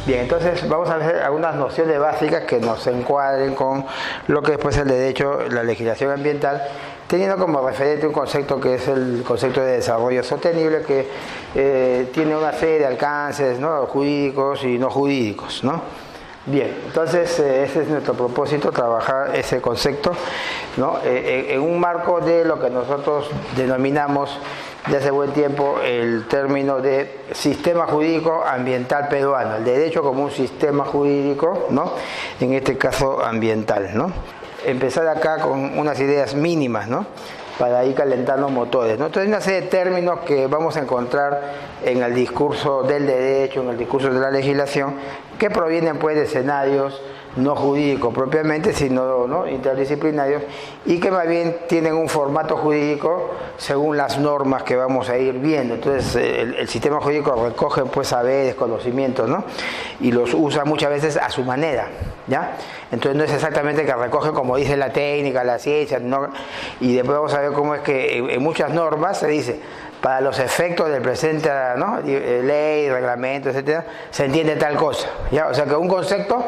Bien, entonces vamos a ver algunas nociones básicas que nos encuadren con lo que después el derecho, la legislación ambiental, teniendo como referente un concepto que es el concepto de desarrollo sostenible, que tiene una serie de alcances, ¿no?, jurídicos y no jurídicos, ¿no? Bien, entonces ese es nuestro propósito, trabajar ese concepto, ¿no?, en un marco de lo que nosotros denominamos de hace buen tiempo el término de sistema jurídico ambiental peruano, el derecho como un sistema jurídico, ¿no?, en este caso ambiental, ¿no? Empezar acá con unas ideas mínimas, ¿no?, para ir calentando motores, ¿no? Entonces hay una serie de términos que vamos a encontrar en el discurso del derecho, en el discurso de la legislación, que provienen pues de escenarios no jurídicos propiamente, sino, ¿no?, interdisciplinarios, y que más bien tienen un formato jurídico según las normas que vamos a ir viendo. Entonces el sistema jurídico recoge pues saberes, conocimientos, ¿no?, y los usa muchas veces a su manera, ¿ya? Entonces no es exactamente que recoge como dice la técnica, la ciencia, ¿no? Y después vamos a ver cómo es que en muchas normas se dice, para los efectos del presente, ¿no?, ley, reglamento, etcétera, se entiende tal cosa, ¿ya? O sea que un concepto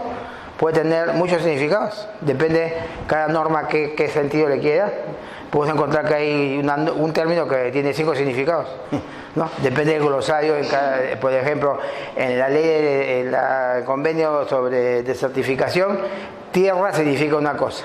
puede tener muchos significados, depende cada norma qué sentido le quiera. Puedes encontrar que hay un término que tiene 5 significados, ¿no? Depende del glosario, por ejemplo, en la ley, en el convenio sobre desertificación, tierra significa una cosa,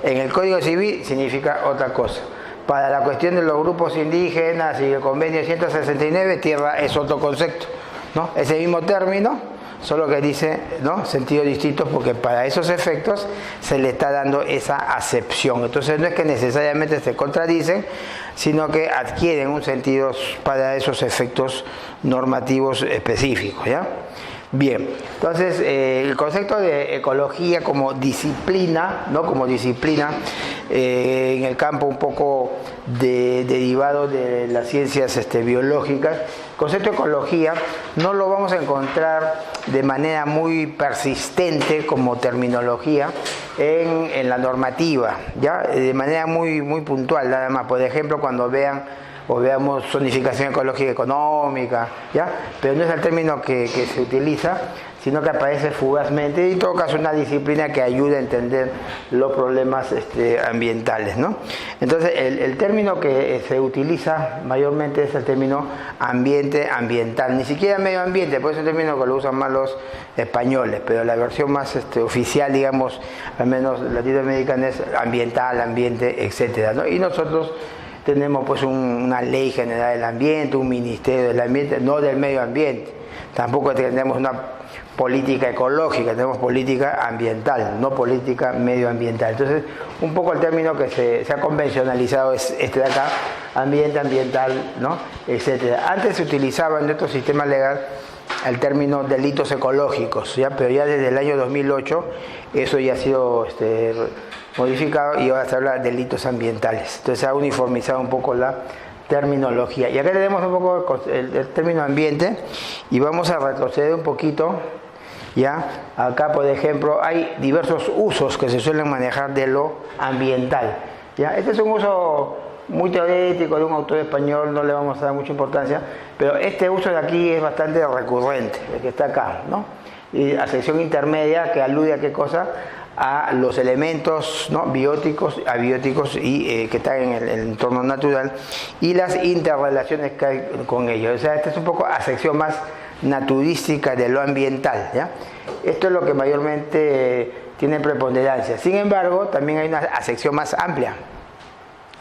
en el Código Civil significa otra cosa. Para la cuestión de los grupos indígenas y el convenio 169, tierra es otro concepto, ¿no? Ese mismo término, solo que dice, ¿no?, sentidos distintos, porque para esos efectos se le está dando esa acepción. Entonces no es que necesariamente se contradicen, sino que adquieren un sentido para esos efectos normativos específicos, ¿ya? Bien, entonces el concepto de ecología como disciplina, ¿no?, como disciplina en el campo un poco derivado de las ciencias biológicas, el concepto de ecología no lo vamos a encontrar de manera muy persistente como terminología en la normativa, ¿ya? De manera muy puntual, nada más. Por ejemplo, cuando veamos zonificación ecológica económica, ¿ya? Pero no es el término que se utiliza, sino que aparece fugazmente, y en todo caso una disciplina que ayuda a entender los problemas ambientales, ¿no? Entonces el término que se utiliza mayormente es el término ambiente, ambiental, ni siquiera medio ambiente, pues es un término que lo usan más los españoles, pero la versión más oficial, digamos, al menos latinoamericana, es ambiental, ambiente, etcétera, ¿no? Y nosotros tenemos pues una ley general del ambiente, un ministerio del ambiente, no del medio ambiente. Tampoco tenemos una política ecológica, tenemos política ambiental, no política medioambiental. Entonces, un poco el término que se ha convencionalizado es este de acá, ambiente, ambiental, ¿no?, etcétera. Antes se utilizaba en nuestro sistema legal el término delitos ecológicos, ¿ya? Pero ya desde el año 2008 eso ya ha sido modificado y ahora se habla de delitos ambientales. Entonces se ha uniformizado un poco la terminología. Y acá tenemos un poco el término ambiente, y vamos a retroceder un poquito, ¿ya? Acá, por ejemplo, hay diversos usos que se suelen manejar de lo ambiental, ¿ya? Este es un uso muy teórico de un autor español, no le vamos a dar mucha importancia, pero este uso de aquí es bastante recurrente, el que está acá, ¿no? Y acepción intermedia, que alude a qué cosa, a los elementos, ¿no?, bióticos, abióticos y que están en el entorno natural, y las interrelaciones que hay con ellos. O sea, esta es un poco acepción más naturística de lo ambiental, ¿ya? Esto es lo que mayormente tiene preponderancia. Sin embargo, también hay una acepción más amplia,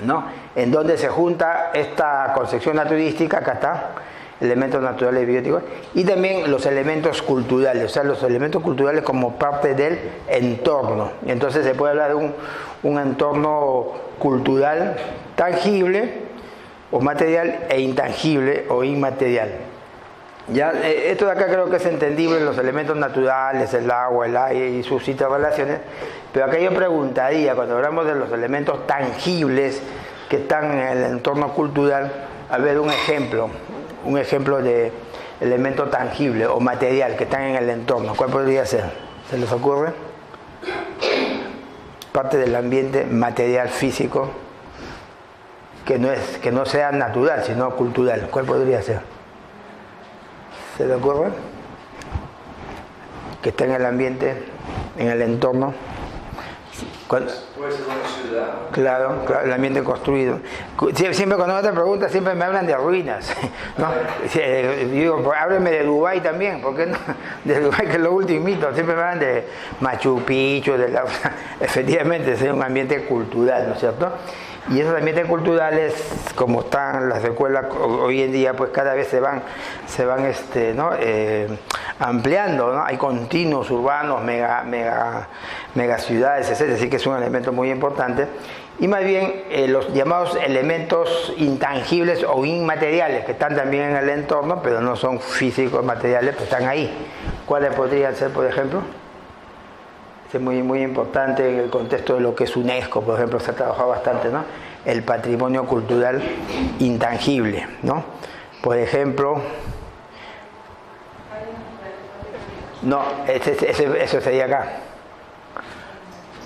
¿no?, en donde se junta esta concepción naturística, acá está, elementos naturales y bióticos, y también los elementos culturales, o sea, los elementos culturales como parte del entorno. Entonces se puede hablar de un entorno cultural tangible o material, e intangible o inmaterial. Ya, esto de acá creo que es entendible, los elementos naturales, el agua, el aire y sus interrelaciones, pero acá yo preguntaría, cuando hablamos de los elementos tangibles que están en el entorno cultural, a ver un ejemplo de elemento tangible o material que están en el entorno, ¿cuál podría ser? ¿Se les ocurre? Parte del ambiente material físico que no sea natural, sino cultural, ¿cuál podría ser? ¿Se le ocurre? que está en el ambiente, en el entorno. Puede ser una ciudad. Claro, el ambiente construido. Siempre cuando me preguntan, siempre me hablan de ruinas, ¿no? Digo, háblenme de Dubái también, ¿por qué no? De Dubái, que es lo ultimito. Siempre me hablan de Machu Picchu, efectivamente, es un ambiente cultural, ¿no es cierto? Y esos ambientes culturales, como están las escuelas hoy en día, pues cada vez se van ¿no? Ampliando, ¿no? Hay continuos urbanos, mega ciudades, etc. Así que es un elemento muy importante. Y más bien los llamados elementos intangibles o inmateriales, que están también en el entorno, pero no son físicos, materiales, pero están ahí. ¿Cuáles podrían ser, por ejemplo? Es muy importante en el contexto de lo que es UNESCO, por ejemplo, se ha trabajado bastante, ¿no? El patrimonio cultural intangible, ¿no? Por ejemplo, no, eso sería acá,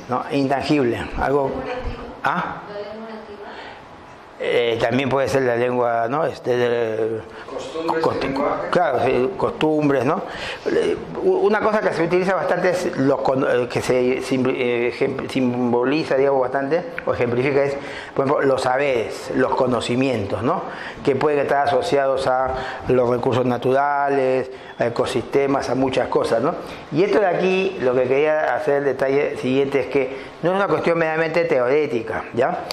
¿no? Intangible, algo, ¿ah? También puede ser la lengua, ¿no? Claro, sí, costumbres, ¿no? Una cosa que se utiliza bastante es que se simboliza, digamos, bastante, o ejemplifica, es, por ejemplo, los saberes, los conocimientos, ¿no? Que pueden estar asociados a los recursos naturales, a ecosistemas, a muchas cosas, ¿no? Y esto de aquí, lo que quería hacer el detalle siguiente es que no es una cuestión meramente teorética, ¿ya?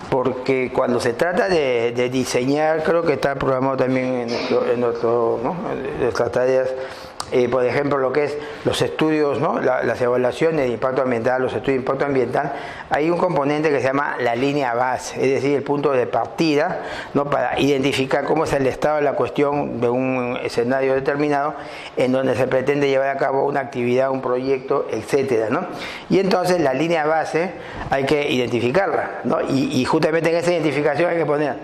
Porque cuando se trata de diseñar, creo que está programado también en nuestras tareas, por ejemplo, lo que es los estudios, ¿no? Las evaluaciones de impacto ambiental, los estudios de impacto ambiental, hay un componente que se llama la línea base, es decir, el punto de partida, ¿no? Para identificar cómo es el estado de la cuestión de un escenario determinado en donde se pretende llevar a cabo una actividad, un proyecto, etcétera, ¿no? Y entonces la línea base hay que identificarla, ¿no? Y justamente en esa identificación hay que poner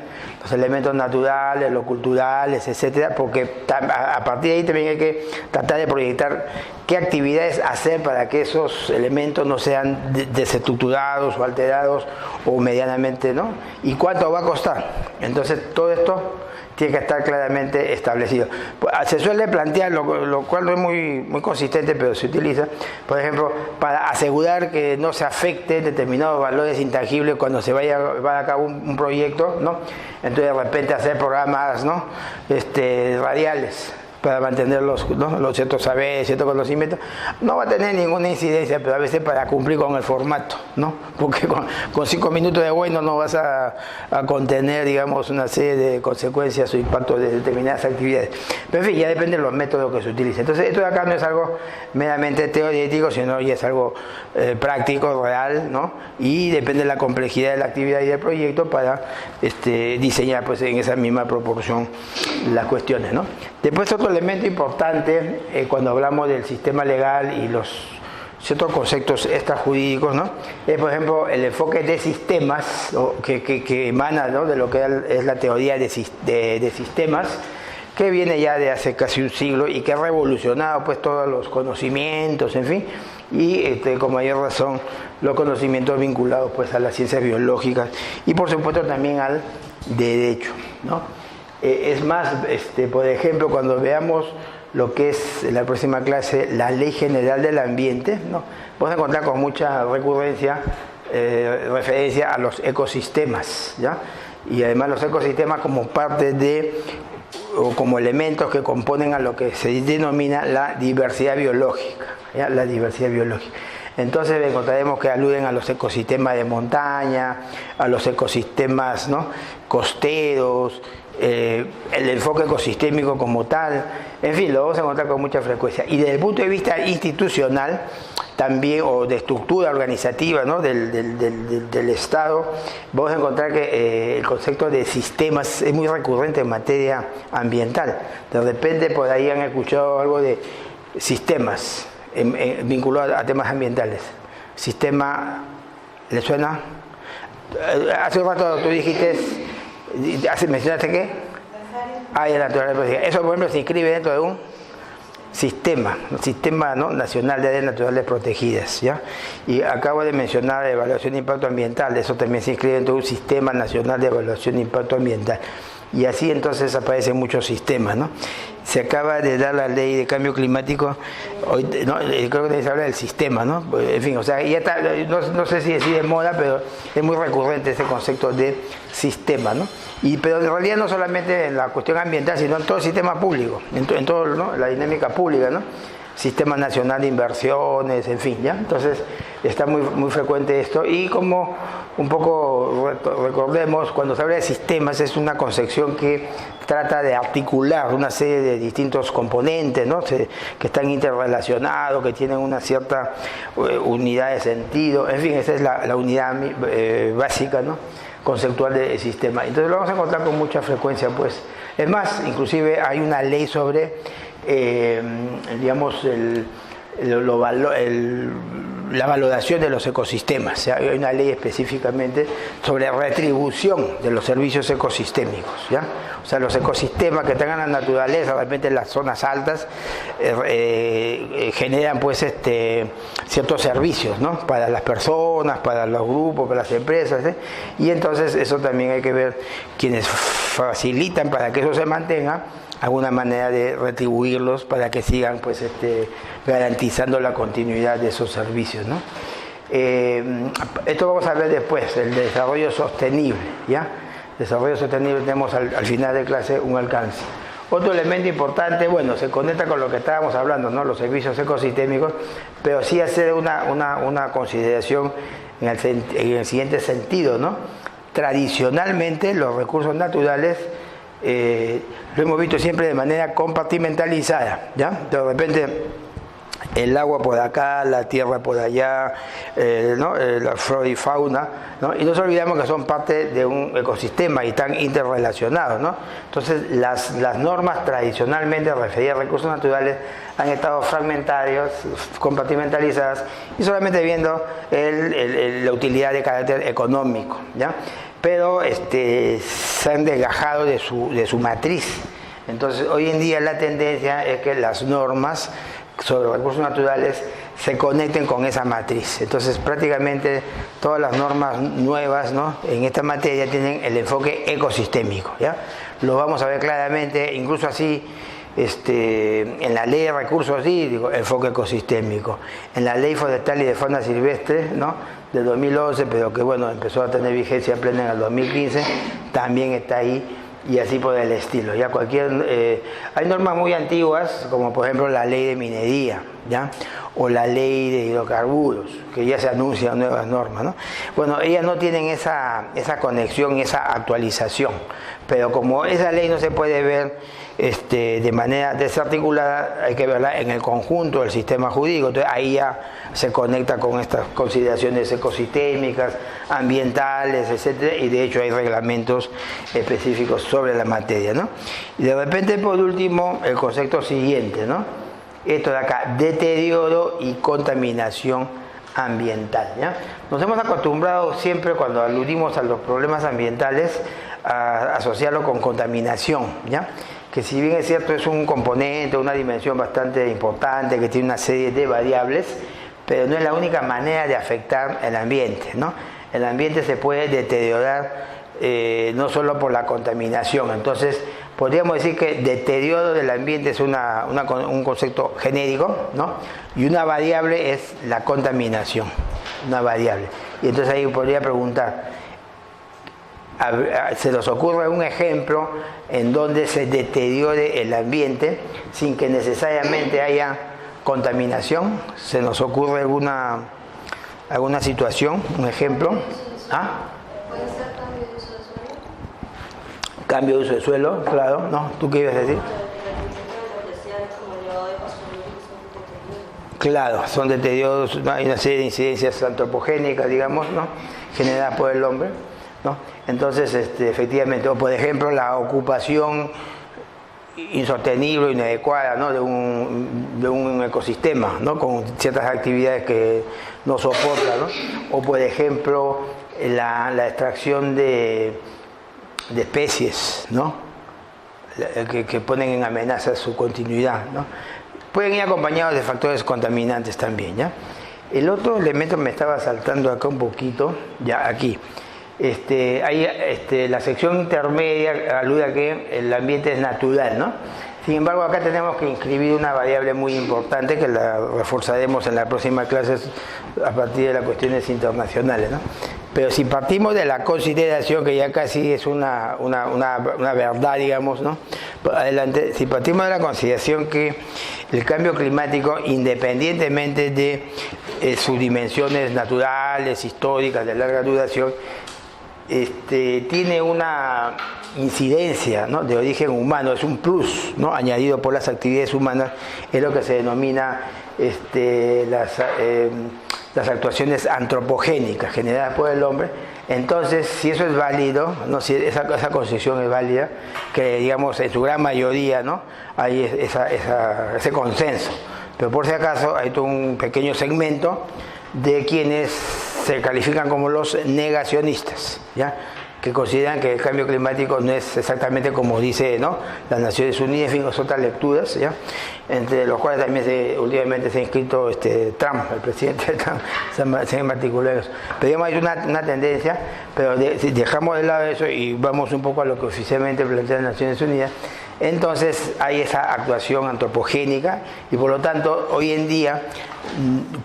los elementos naturales, los culturales, etcétera, porque a partir de ahí también hay que tratar de proyectar qué actividades hacer para que esos elementos no sean desestructurados o alterados o medianamente, ¿no? Y cuánto va a costar. Entonces todo esto tiene que estar claramente establecido. Se suele plantear, lo cual no es muy consistente, pero se utiliza, por ejemplo, para asegurar que no se afecte determinados valores intangibles cuando se vaya a llevar a cabo un proyecto, ¿no? Entonces de repente hacer programas, ¿no? Radiales, para mantener los ciertos saberes, ciertos conocimientos, no va a tener ninguna incidencia, pero a veces para cumplir con el formato, ¿no? Porque con 5 minutos de bueno no vas a contener, digamos, una serie de consecuencias o impactos de determinadas actividades. Pero en fin, ya depende de los métodos que se utilicen. Entonces, esto de acá no es algo meramente teórico, sino ya es algo práctico, real, ¿no? Y depende de la complejidad de la actividad y del proyecto para diseñar, pues, en esa misma proporción las cuestiones, ¿no? Después otro elemento importante cuando hablamos del sistema legal y los ciertos conceptos extrajurídicos, ¿no? Es, por ejemplo, el enfoque de sistemas, ¿no? que emana, ¿no? De lo que es la teoría de sistemas, que viene ya de hace casi un siglo y que ha revolucionado, pues, todos los conocimientos, en fin, y con mayor razón los conocimientos vinculados, pues, a las ciencias biológicas y por supuesto también al derecho, ¿no? Es más, por ejemplo, cuando veamos lo que es en la próxima clase la Ley General del Ambiente, ¿no? Vamos a encontrar con mucha recurrencia, referencia a los ecosistemas, ¿ya? Y además los ecosistemas como parte o como elementos que componen a lo que se denomina la diversidad biológica, ¿ya? La diversidad biológica. Entonces encontraremos que aluden a los ecosistemas de montaña, a los ecosistemas, ¿no? Costeros, el enfoque ecosistémico como tal, en fin, lo vamos a encontrar con mucha frecuencia. Y desde el punto de vista institucional, también, o de estructura organizativa, ¿no? del Estado, vamos a encontrar que el concepto de sistemas es muy recurrente en materia ambiental. De repente por ahí han escuchado algo de sistemas vinculado a temas ambientales. Sistema, ¿le suena? Hace un rato tú dijiste, ¿mencionaste qué? La naturaleza. Eso, por ejemplo, se inscribe dentro de un sistema, ¿no? Nacional de áreas naturales protegidas, ¿ya? Y acabo de mencionar la evaluación de impacto ambiental, eso también se inscribe dentro de un sistema nacional de evaluación de impacto ambiental. y así entonces aparecen muchos sistemas, ¿no? Se acaba de dar la ley de cambio climático, hoy, ¿no? Creo que se habla del sistema, ¿no? En fin, o sea, ya está, no sé si es de moda, pero es muy recurrente ese concepto de sistema, ¿no? Pero en realidad no solamente en la cuestión ambiental, sino en todo el sistema público, en todo, ¿no? La dinámica pública, ¿no? Sistema Nacional de Inversiones, en fin, ¿ya? Entonces está muy frecuente esto, y como un poco recordemos, cuando se habla de sistemas es una concepción que trata de articular una serie de distintos componentes, ¿no? Que están interrelacionados, que tienen una cierta unidad de sentido, en fin, esa es la unidad básica, ¿no? Conceptual del sistema. Entonces lo vamos a encontrar con mucha frecuencia, pues. Es más, inclusive hay una ley sobre digamos, la valoración de los ecosistemas. O sea, hay una ley específicamente sobre retribución de los servicios ecosistémicos, ¿ya? O sea, los ecosistemas que tengan la naturaleza, de repente en las zonas altas, generan pues ciertos servicios, ¿no? Para las personas, para los grupos, para las empresas, ¿eh? Y entonces eso también hay que ver quienes facilitan para que eso se mantenga, alguna manera de retribuirlos para que sigan pues garantizando la continuidad de esos servicios, ¿no? Esto vamos a ver después, el desarrollo sostenible, ¿ya? Desarrollo sostenible tenemos al final de clase un alcance. Otro elemento importante, bueno, se conecta con lo que estábamos hablando, ¿no? Los servicios ecosistémicos, pero sí hacer una consideración en el siguiente sentido, ¿no? Tradicionalmente los recursos naturales lo hemos visto siempre de manera compartimentalizada, ¿ya? De repente el agua por acá, la tierra por allá, ¿no? La flora y fauna, ¿no? Y no nos olvidamos que son parte de un ecosistema y están interrelacionados, ¿no? Entonces las normas tradicionalmente referidas a recursos naturales han estado fragmentarias, compartimentalizadas y solamente viendo la utilidad de carácter económico, ¿ya? Pero se han desgajado de su matriz. Entonces hoy en día la tendencia es que las normas sobre recursos naturales se conecten con esa matriz. Entonces prácticamente todas las normas nuevas, ¿no? En esta materia tienen el enfoque ecosistémico, ¿ya? Lo vamos a ver claramente, incluso así en la ley de recursos hídricos, enfoque ecosistémico, en la ley forestal y de fauna silvestre, ¿no? De 2011, pero que bueno, empezó a tener vigencia plena en el 2015, también está ahí, y así por el estilo. Ya hay normas muy antiguas, como por ejemplo la ley de minería, ¿ya? O la ley de hidrocarburos, que ya se anuncian nuevas normas, ¿no? Bueno, ellas no tienen esa conexión, esa actualización, pero como esa ley no se puede ver de manera desarticulada, hay que verla en el conjunto del sistema jurídico. Entonces ahí ya se conecta con estas consideraciones ecosistémicas, ambientales, etcétera, y de hecho hay reglamentos específicos sobre la materia, ¿no? Y de repente, por último, el concepto siguiente, ¿no? Esto de acá, deterioro y contaminación ambiental, ¿ya? Nos hemos acostumbrado siempre, cuando aludimos a los problemas ambientales, a asociarlo con contaminación, ¿ya? Que si bien es cierto es un componente, una dimensión bastante importante, que tiene una serie de variables, pero no es la única manera de afectar el ambiente, ¿no? El ambiente se puede deteriorar no solo por la contaminación. Entonces podríamos decir que deterioro del ambiente es un concepto genérico, ¿no? Y una variable es la contaminación, una variable. Y entonces ahí podría preguntar, ¿se nos ocurre un ejemplo en donde se deteriore el ambiente sin que necesariamente haya contaminación? ¿Se nos ocurre alguna situación, un ejemplo? ¿Ah? ¿Puede ser cambio de uso de suelo? Cambio de uso de suelo, claro, ¿no? ¿Tú qué ibas a decir? Claro, son deterioros, ¿no? Hay una serie de incidencias antropogénicas, digamos, ¿no? Generadas por el hombre, ¿no? Entonces, efectivamente, o por ejemplo, la ocupación insostenible o inadecuada, ¿no? de un ecosistema, ¿no? Con ciertas actividades que no soporta, ¿no? O por ejemplo, la extracción de especies, ¿no? Que ponen en amenaza su continuidad, ¿no? Pueden ir acompañados de factores contaminantes también, ¿ya? El otro elemento me estaba saltando acá un poquito, ya aquí. la sección intermedia alude a que el ambiente es natural, ¿no? Sin embargo, acá tenemos que inscribir una variable muy importante que la reforzaremos en la próxima clase a partir de las cuestiones internacionales, ¿no? Pero si partimos de la consideración, que ya casi es una verdad, digamos, ¿no? Adelante, si partimos de la consideración que el cambio climático, independientemente de sus dimensiones naturales, históricas, de larga duración, tiene una incidencia, ¿no?, de origen humano, es un plus, ¿no?, añadido por las actividades humanas, es lo que se denomina las actuaciones antropogénicas generadas por el hombre. Entonces, si eso es válido, ¿no?, si esa concepción es válida, que digamos en su gran mayoría, ¿no?, hay ese consenso, pero por si acaso hay todo un pequeño segmento de quienes se califican como los negacionistas, ¿ya?, que consideran que el cambio climático no es exactamente como dice, ¿no?, las Naciones Unidas, en fin, otras lecturas, ¿ya?, entre los cuales también últimamente se ha inscrito Trump, el presidente Trump, en particular. Pero digamos, hay una tendencia, pero si dejamos de lado eso y vamos un poco a lo que oficialmente plantean las Naciones Unidas, entonces hay esa actuación antropogénica y por lo tanto hoy en día,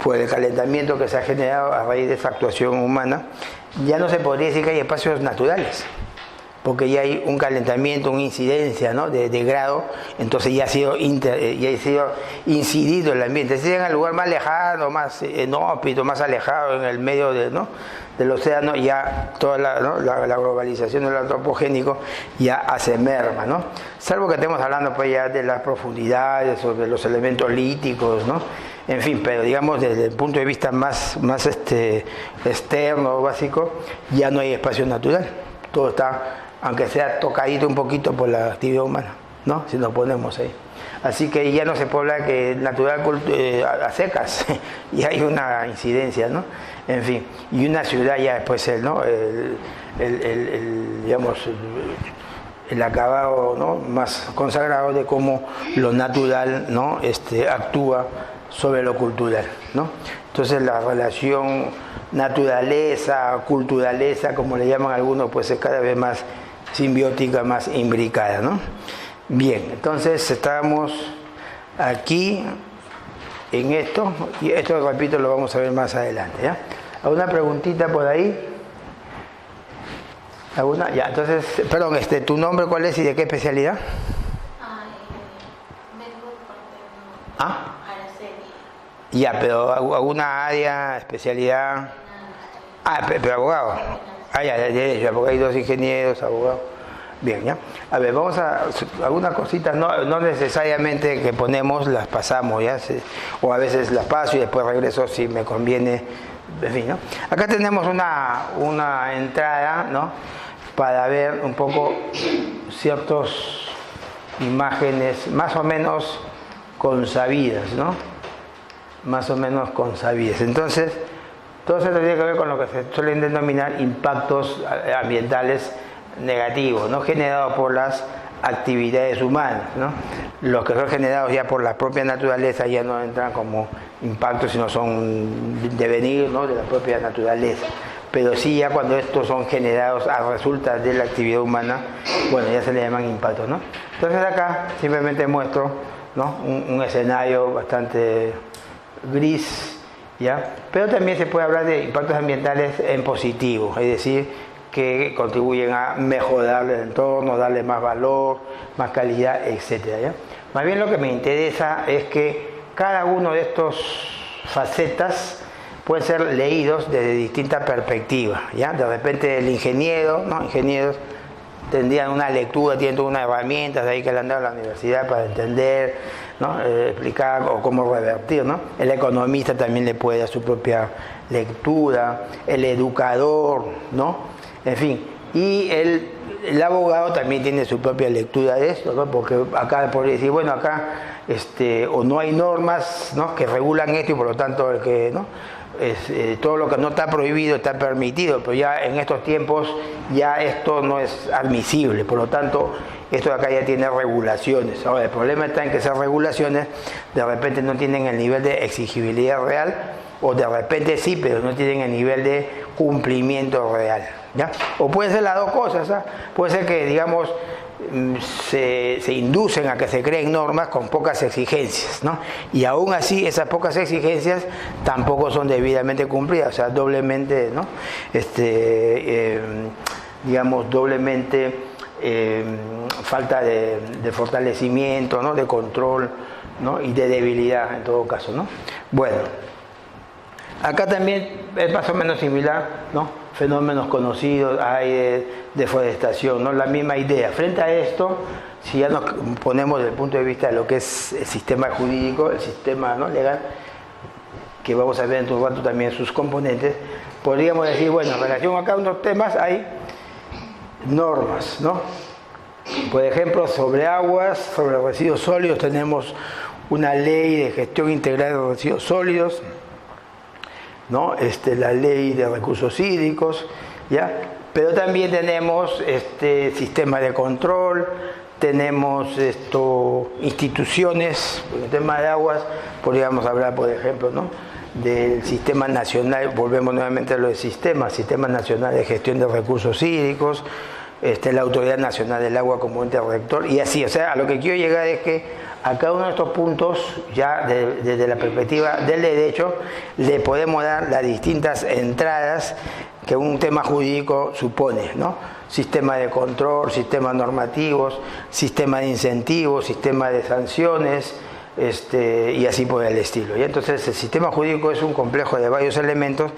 por el calentamiento que se ha generado a raíz de esa actuación humana, ya no se podría decir que hay espacios naturales, porque ya hay un calentamiento, una incidencia, ¿no?, de grado, entonces ya ha sido incidido el ambiente. Si en el lugar más lejano, más inhóspito, más alejado, en el medio del océano, ya toda la globalización del antropogénico ya hace merma, ¿no? Salvo que estemos hablando pues ya de las profundidades, sobre los elementos líticos, ¿no? En fin, pero digamos desde el punto de vista más externo, básico, ya no hay espacio natural. Todo está, aunque sea tocadito un poquito por la actividad humana, ¿no?, si nos ponemos ahí. Así que ya no se puede hablar que natural a secas, y hay una incidencia, ¿no? En fin, y una ciudad ya después, ¿no?, digamos, el acabado, ¿no?, más consagrado de cómo lo natural, ¿no?, actúa sobre lo cultural, ¿no? Entonces la relación naturaleza, culturaleza, como le llaman algunos, pues es cada vez más simbiótica, más imbricada, ¿no? Bien, entonces estamos aquí en esto, y esto, repito, lo vamos a ver más adelante, ¿ya? ¿Alguna preguntita por ahí? ¿Alguna? Ya, entonces, perdón, ¿tu nombre cuál es y de qué especialidad? Vengo por parte de ¿Ah? Araceli. Ya, pero ¿alguna área, especialidad? Pero abogado. Ya, de derecho, porque hay 2 ingenieros, abogados. Bien, ya. A ver, vamos a algunas cositas, no necesariamente que ponemos, las pasamos, ya, o a veces las paso y después regreso si me conviene, en fin, ¿no? Acá tenemos una entrada, ¿no?, para ver un poco ciertas imágenes más o menos consabidas, ¿no? Más o menos consabidas. Entonces, todo esto tiene que ver con lo que se suelen denominar impactos ambientales negativos, no generados por las actividades humanas, ¿no? Los que son generados ya por la propia naturaleza ya no entran como impactos, sino son devenir, ¿no?, de la propia naturaleza. Pero sí, ya cuando estos son generados a resultas de la actividad humana, bueno, ya se le llaman impactos, ¿no? Entonces acá simplemente muestro, ¿no?, un escenario bastante gris, ¿ya? Pero también se puede hablar de impactos ambientales en positivo, es decir, que contribuyen a mejorar el entorno, darle más valor, más calidad, etcétera, ¿ya? Más bien lo que me interesa es que cada uno de estos facetas pueden ser leídos desde distintas perspectivas, ¿ya? De repente el ingeniero, ¿no?, ingenieros tendrían una lectura, tienen todas unas herramientas de ahí que le han dado a la universidad para entender, ¿no?, explicar o cómo revertir, ¿no? El economista también le puede dar su propia lectura, el educador, ¿no? En fin, y el abogado también tiene su propia lectura de esto, ¿no? Porque acá podría decir, bueno, acá o no hay normas, ¿no?, que regulan esto y por lo tanto el que, ¿no?, todo lo que no está prohibido está permitido, pero ya en estos tiempos ya esto no es admisible, por lo tanto esto de acá ya tiene regulaciones. Ahora el problema está en que esas regulaciones de repente no tienen el nivel de exigibilidad real, o de repente sí, pero no tienen el nivel de cumplimiento real, ¿ya? O pueden ser las dos cosas, ¿ah? Puede ser que, digamos, se inducen a que se creen normas con pocas exigencias, ¿no? Y aún así esas pocas exigencias tampoco son debidamente cumplidas, o sea, doblemente, ¿no? Digamos, doblemente falta de fortalecimiento, ¿no? De control, ¿no? Y de debilidad en todo caso, ¿no? Bueno, acá también es más o menos similar, ¿no? Fenómenos conocidos, hay de deforestación, ¿no? La misma idea. Frente a esto, si ya nos ponemos desde el punto de vista de lo que es el sistema jurídico, el sistema, ¿no? legal, que vamos a ver en un rato también sus componentes, podríamos decir, bueno, en relación a cada uno de los temas hay normas, ¿no? Por ejemplo, sobre aguas, sobre residuos sólidos, tenemos una ley de gestión integral de residuos sólidos, ¿no? La ley de recursos hídricos, ¿ya? Pero también tenemos sistema de control, tenemos instituciones, en el tema de aguas podríamos hablar, por ejemplo, ¿no? Del sistema nacional, volvemos nuevamente a lo del sistema nacional de gestión de recursos hídricos, la Autoridad Nacional del Agua como ente rector, y así, o sea, a lo que quiero llegar es que a cada uno de estos puntos, ya desde la perspectiva del derecho, le podemos dar las distintas entradas que un tema jurídico supone, ¿no? Sistema de control, sistemas normativos, sistema de incentivos, sistema de sanciones, y así por el estilo. Y entonces el sistema jurídico es un complejo de varios elementos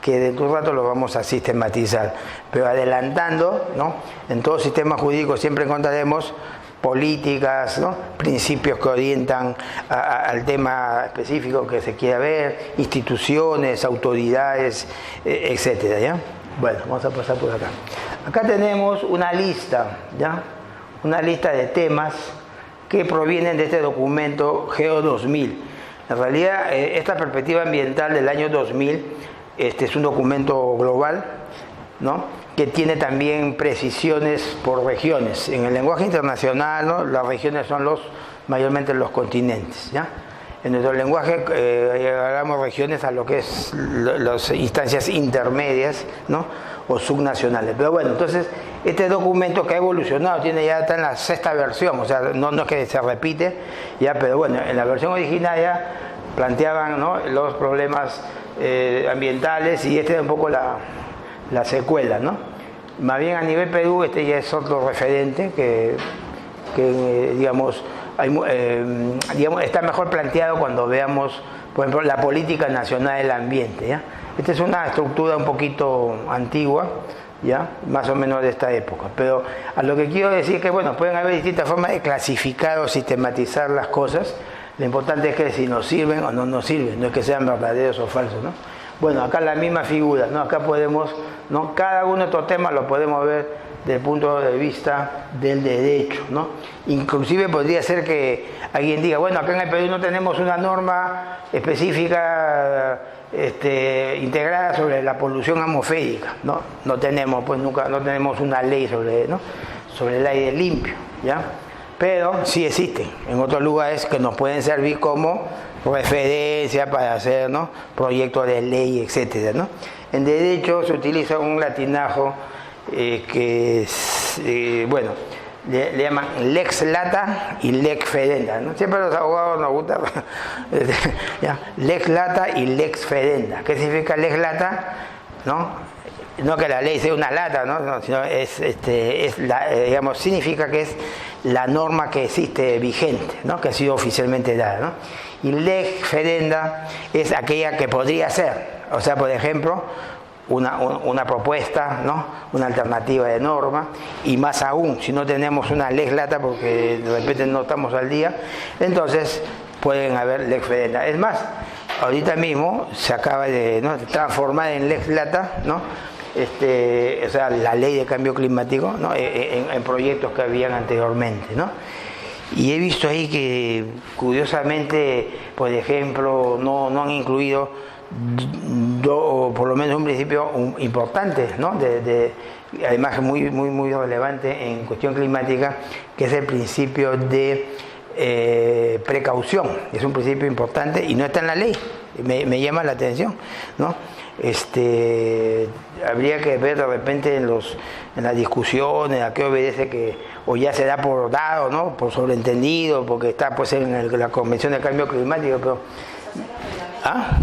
que dentro de un rato los vamos a sistematizar. Pero adelantando, ¿no? En todo sistema jurídico siempre encontraremos políticas, ¿no? Principios que orientan al tema específico que se quiera ver, instituciones, autoridades, etcétera, ¿ya? Bueno, vamos a pasar por acá. Acá tenemos una lista, ¿ya? Una lista de temas que provienen de este documento GEO 2000. En realidad, esta perspectiva ambiental del año 2000 es un documento global, ¿no? Que tiene también precisiones por regiones. En el lenguaje internacional, ¿no? Las regiones son mayormente los continentes, ¿ya? En nuestro lenguaje hablamos regiones a lo que es las instancias intermedias, ¿no? O subnacionales. Pero bueno, entonces este documento que ha evolucionado, está en la 6ª versión, o sea, no es que se repite, ya, pero bueno, en la versión originaria planteaban, ¿no? Los problemas ambientales, y era un poco la secuela, ¿no? Más bien a nivel Perú, ya es otro referente que digamos, está mejor planteado cuando veamos, por ejemplo, la política nacional del ambiente, ¿ya? Esta es una estructura un poquito antigua, ¿ya? Más o menos de esta época, pero a lo que quiero decir es que, bueno, pueden haber distintas formas de clasificar o sistematizar las cosas. Lo importante es que si nos sirven o no nos sirven, no es que sean verdaderos o falsos, ¿no? Bueno, acá la misma figura, ¿no? Acá podemos, ¿no? Cada uno de estos temas lo podemos ver desde el punto de vista del derecho, ¿no? Inclusive podría ser que alguien diga, bueno, acá en el Perú no tenemos una norma específica integrada sobre la polución atmosférica, ¿no? No tenemos, pues nunca, no tenemos una ley sobre, ¿no? Sobre el aire limpio, ¿ya? Pero sí existen en otros lugares que nos pueden servir como referencia para hacer, ¿no? Proyectos de ley, etcétera, ¿no? En derecho se utiliza un latinajo que bueno, le llaman lex lata y lex ferenda, ¿no? Siempre los abogados nos gusta lex lata y lex ferenda. ¿Qué significa lex lata? No que la ley sea una lata, ¿no? Sino digamos, significa que es la norma que existe vigente, ¿no? Que ha sido oficialmente dada, ¿no? Y lex ferenda es aquella que podría ser, o sea, por ejemplo, una propuesta, ¿no? Una alternativa de norma, y más aún, si no tenemos una lex lata porque de repente no estamos al día, entonces pueden haber lex ferenda. Es más, ahorita mismo se acaba de, ¿no? transformar en lex lata, ¿no? O sea, la ley de cambio climático, ¿no? en proyectos que habían anteriormente, ¿no? Y he visto ahí que curiosamente, por ejemplo, no han incluido por lo menos un principio importante, ¿no? Además muy relevante en cuestión climática, que es el principio de precaución. Es un principio importante y no está en la ley. Me llama la atención, ¿no? habría que ver de repente en las discusiones a qué obedece que, o ya se da por dado, ¿no? Por sobreentendido, porque está pues en la Convención de Cambio Climático, pero... ¿Ah?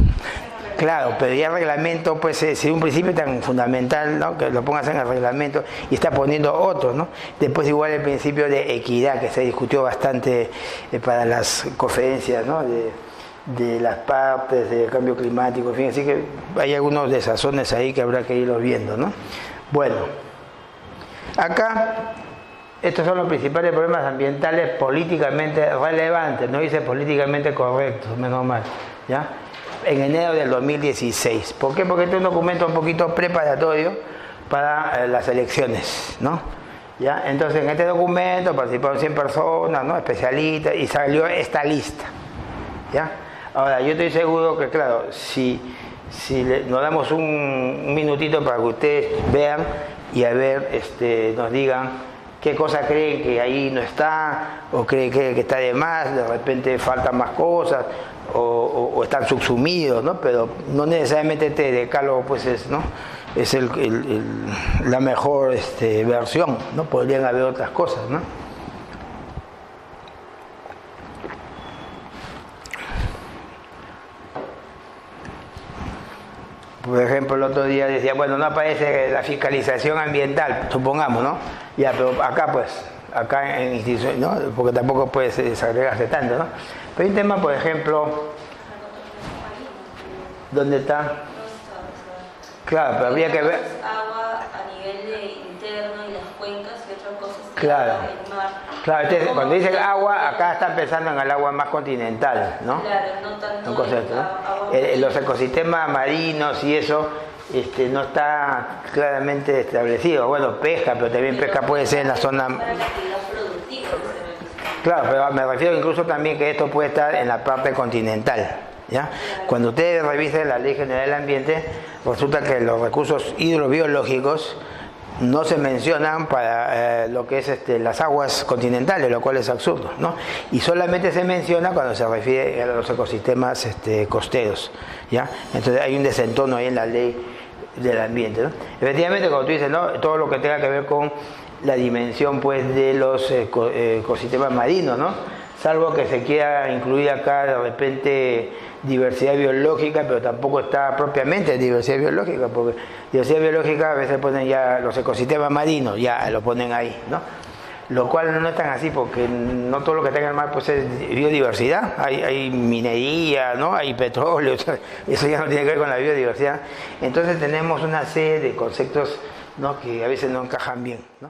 Claro, pero ya el reglamento, pues es un principio tan fundamental, ¿no? Que lo pongas en el reglamento y está poniendo otros, ¿no? Después igual el principio de equidad, que se discutió bastante para las conferencias, ¿no? De las partes del cambio climático, en fin, así que hay algunos desazones ahí que habrá que irlos viendo, ¿no? Bueno, acá estos son los principales problemas ambientales políticamente relevantes, no dice políticamente correctos, menos mal, ¿ya? En enero del 2016. ¿Por qué? Porque este es un documento un poquito preparatorio para las elecciones, ¿no? ¿Ya? Entonces en este documento participaron 100 personas, ¿no? Especialistas, y salió esta lista, ¿ya? Ahora, yo estoy seguro que, claro, si nos damos un minutito para que ustedes vean y a ver, nos digan qué cosa creen que ahí no está, o creen que está de más, de repente faltan más cosas, o están subsumidos, ¿no? Pero no necesariamente este decálogo pues es, ¿no? Es la mejor versión, ¿no? Podrían haber otras cosas, ¿no? Por ejemplo, el otro día decía, bueno, no aparece la fiscalización ambiental, supongamos, ¿no? Ya, pero acá pues, acá en instituciones, ¿no? Porque tampoco puede desagregarse tanto, ¿no? Pero hay un tema, por ejemplo, ¿dónde está? Claro, pero habría que ver... Agua a nivel de interno y las cuencas y otras cosas. Claro. El mar. Claro, cuando dice agua, acá está pensando en el agua más continental, ¿no? Claro, no tanto Un concepto, ¿no? agua Los ecosistemas marinos y eso no está claramente establecido. Bueno, pesca, pero también pesca puede ser en la zona... Para la actividad productiva que se realiza. Claro, pero me refiero incluso también que esto puede estar en la parte continental, ¿ya? Cuando ustedes revisen la Ley General del Ambiente, resulta que los recursos hidrobiológicos no se mencionan para lo que es las aguas continentales, lo cual es absurdo, ¿no? Y solamente se menciona cuando se refiere a los ecosistemas costeros, ¿ya? Entonces hay un desentono ahí en la Ley del Ambiente, ¿no? Efectivamente, como tú dices, ¿no? Todo lo que tenga que ver con la dimensión pues de los ecosistemas marinos, ¿no? Salvo que se quiera incluir acá de repente diversidad biológica, pero tampoco está propiamente diversidad biológica, porque diversidad biológica a veces ponen ya los ecosistemas marinos, ya lo ponen ahí, ¿no? Lo cual no es tan así, porque no todo lo que tenga el mar pues es biodiversidad, hay minería, ¿no? Hay petróleo, eso ya no tiene que ver con la biodiversidad. Entonces tenemos una serie de conceptos, ¿no? Que a veces no encajan bien, ¿no?